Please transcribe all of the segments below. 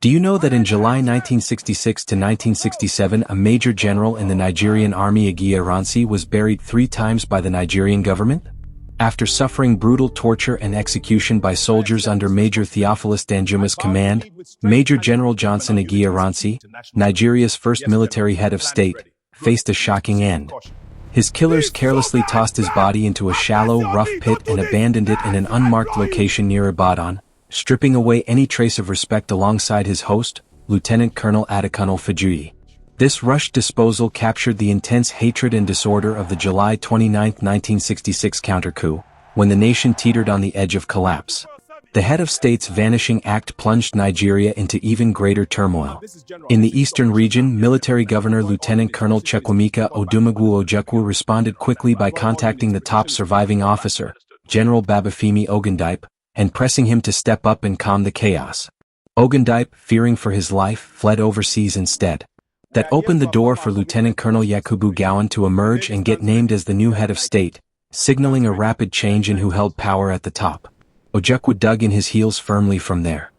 Do you know that in July 1966 to 1967 a major general in the Nigerian army Aguiyi-Ironsi was buried 3 times by the Nigerian government? After suffering brutal torture and execution by soldiers under Major Theophilus Danjuma's command, Major General Johnson Aguiyi-Ironsi, Nigeria's first military head of state, faced a shocking end. His killers carelessly tossed his body into a shallow, rough pit and abandoned it in an unmarked location near Ibadan, stripping away any trace of respect alongside his host, Lieutenant Colonel Adekunle Fajuyi. This rushed disposal captured the intense hatred and disorder of the July 29, 1966 counter-coup, when the nation teetered on the edge of collapse. The head of state's vanishing act plunged Nigeria into even greater turmoil. In the eastern region, military governor Lieutenant Colonel Chukwuemeka Odumegwu Ojukwu responded quickly by contacting the top surviving officer, General Babafemi Ogundipe, and pressing him to step up and calm the chaos. Ogundipe, fearing for his life, fled overseas instead. That opened the door for Lieutenant Colonel Yakubu Gowon to emerge and get named as the new head of state, signaling a rapid change in who held power at the top. Ojukwu dug in his heels firmly from there.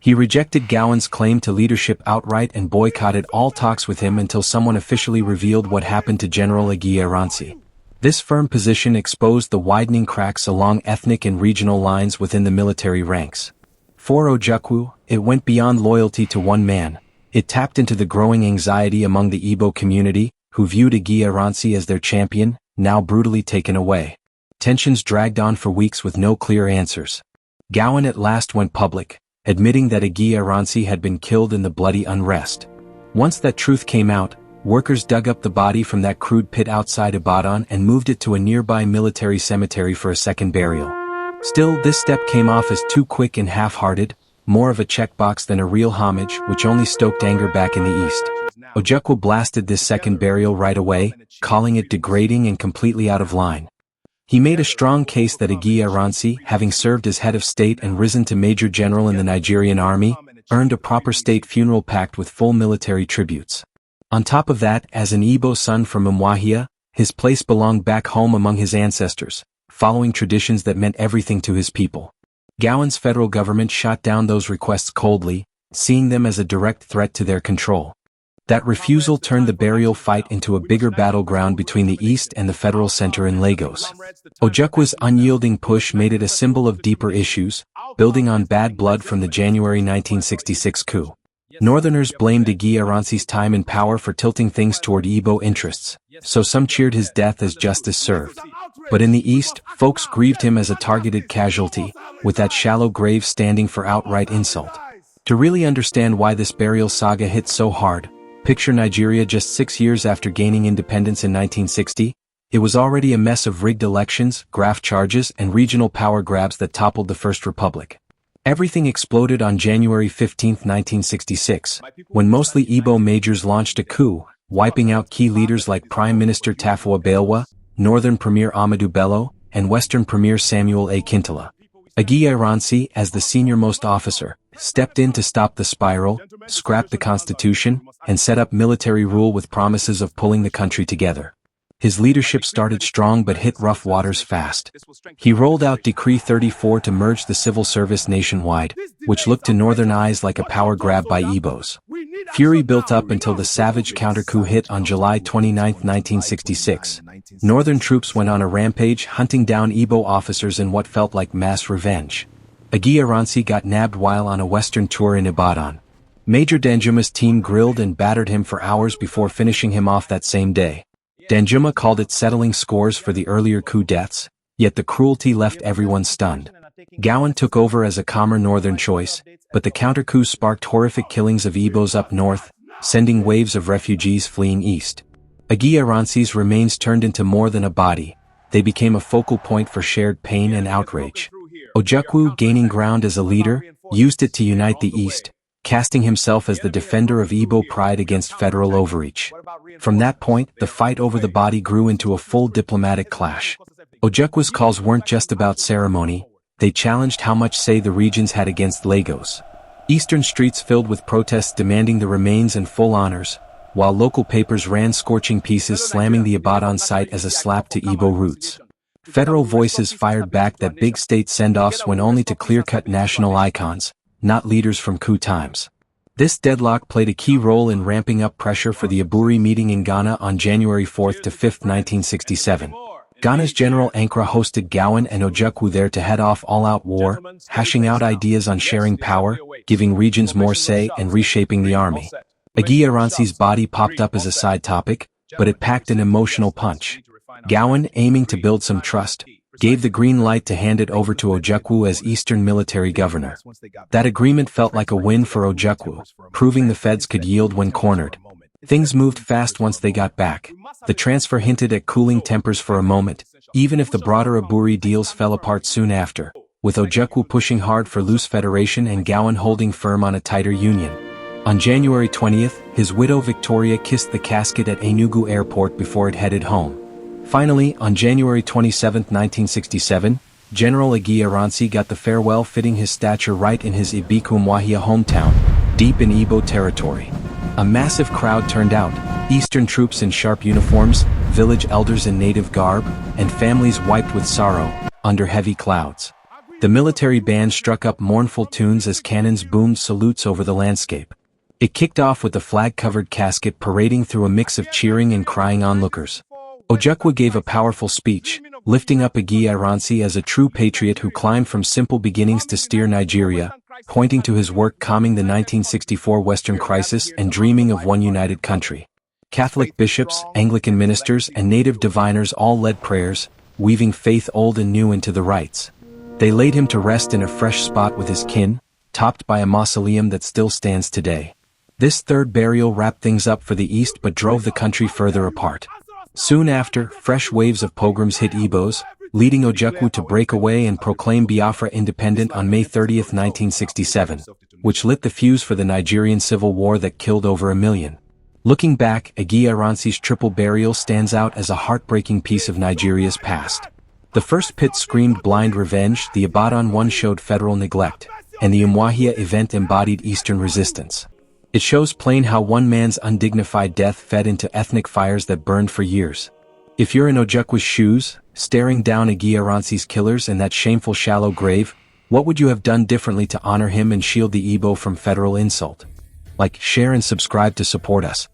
He rejected Gowon's claim to leadership outright and boycotted all talks with him until someone officially revealed what happened to General Aguiyi-Ironsi. This firm position exposed the widening cracks along ethnic and regional lines within the military ranks. For Ojukwu, it went beyond loyalty to one man. It tapped into the growing anxiety among the Igbo community, who viewed Aguiyi-Ironsi as their champion, now brutally taken away. Tensions dragged on for weeks with no clear answers. Gowon at last went public, admitting that Aguiyi-Ironsi had been killed in the bloody unrest. Once that truth came out, workers dug up the body from that crude pit outside Ibadan and moved it to a nearby military cemetery for a second burial. Still, this step came off as too quick and half-hearted, more of a checkbox than a real homage, which only stoked anger back in the east. Ojukwu blasted this second burial right away, calling it degrading and completely out of line. He made a strong case that Aguiyi-Ironsi, having served as head of state and risen to major general in the Nigerian army, earned a proper state funeral packed with full military tributes. On top of that, as an Igbo son from Umuahia, his place belonged back home among his ancestors, following traditions that meant everything to his people. Gowon's federal government shot down those requests coldly, seeing them as a direct threat to their control. That refusal turned the burial fight into a bigger battleground between the East and the federal center in Lagos. Ojukwu's unyielding push made it a symbol of deeper issues, building on bad blood from the January 1966 coup. Northerners blamed Aguiyi-Ironsi's time in power for tilting things toward Igbo interests, so some cheered his death as justice served. But in the East, folks grieved him as a targeted casualty, with that shallow grave standing for outright insult. To really understand why this burial saga hit so hard, picture Nigeria just 6 years after gaining independence in 1960. It was already a mess of rigged elections, graft charges, and regional power grabs that toppled the First Republic. Everything exploded on January 15, 1966, when mostly Igbo majors launched a coup, wiping out key leaders like Prime Minister Tafawa Balewa, Northern Premier Ahmadu Bello, and Western Premier Samuel A. Kintola. Aguiyi-Ironsi, as the senior-most officer, stepped in to stop the spiral, scrap the constitution, and set up military rule with promises of pulling the country together. His leadership started strong but hit rough waters fast. He rolled out Decree 34 to merge the civil service nationwide, which looked to northern eyes like a power grab by Igbos. Fury built up until the savage counter-coup hit on July 29, 1966. Northern troops went on a rampage, hunting down Igbo officers in what felt like mass revenge. Aguiyi-Ironsi got nabbed while on a western tour in Ibadan. Major Danjuma's team grilled and battered him for hours before finishing him off that same day. Danjuma called it settling scores for the earlier coup deaths, yet the cruelty left everyone stunned. Gowon took over as a calmer northern choice, but the counter-coup sparked horrific killings of Igbos up north, sending waves of refugees fleeing east. Aguiyi-Ironsi's remains turned into more than a body. They became a focal point for shared pain and outrage. Ojukwu, gaining ground as a leader, used it to unite the East, casting himself as the defender of Igbo pride against federal overreach. From that point, the fight over the body grew into a full diplomatic clash. Ojukwu's calls weren't just about ceremony, they challenged how much say the regions had against Lagos. Eastern streets filled with protests demanding the remains and full honors, while local papers ran scorching pieces slamming the Ibadan site as a slap to Igbo roots. Federal voices fired back that big state send-offs went only to clear-cut national icons, not leaders from coup times. This deadlock played a key role in ramping up pressure for the Aburi meeting in Ghana on January 4 to 5, 1967. Ghana's General Ankara hosted Gowon and Ojukwu there to head off all-out war, hashing out ideas on sharing power, giving regions more say, and reshaping the army. Aguiyi-Ironsi's body popped up as a side topic, but it packed an emotional punch. Gowon, aiming to build some trust, gave the green light to hand it over to Ojukwu as Eastern Military Governor. That agreement felt like a win for Ojukwu, proving the feds could yield when cornered. Things moved fast once they got back. The transfer hinted at cooling tempers for a moment, even if the broader Aburi deals fell apart soon after, with Ojukwu pushing hard for loose federation and Gowon holding firm on a tighter union. On January 20th, his widow Victoria kissed the casket at Enugu Airport before it headed home. Finally, on January 27, 1967, General Aguiyi-Ironsi got the farewell fitting his stature right in his Umuahia hometown, deep in Igbo territory. A massive crowd turned out, Eastern troops in sharp uniforms, village elders in native garb, and families wiped with sorrow, under heavy clouds. The military band struck up mournful tunes as cannons boomed salutes over the landscape. It kicked off with the flag-covered casket parading through a mix of cheering and crying onlookers. Ojukwu gave a powerful speech, lifting up Aguiyi-Ironsi as a true patriot who climbed from simple beginnings to steer Nigeria, pointing to his work calming the 1964 Western crisis and dreaming of one united country. Catholic bishops, Anglican ministers, and native diviners all led prayers, weaving faith old and new into the rites. They laid him to rest in a fresh spot with his kin, topped by a mausoleum that still stands today. This third burial wrapped things up for the East but drove the country further apart. Soon after, fresh waves of pogroms hit Igbos, leading Ojukwu to break away and proclaim Biafra independent on May 30, 1967, which lit the fuse for the Nigerian Civil War that killed over 1 million. Looking back, Aguiyi-Ironsi's triple burial stands out as a heartbreaking piece of Nigeria's past. The first pit screamed blind revenge, the Ibadan one showed federal neglect, and the Umuahia event embodied Eastern resistance. It shows plain how one man's undignified death fed into ethnic fires that burned for years. If you're in Ojukwu's shoes, staring down Aguiyi-Ironsi's killers and that shameful shallow grave, what would you have done differently to honor him and shield the Igbo from federal insult? Like, share and subscribe to support us.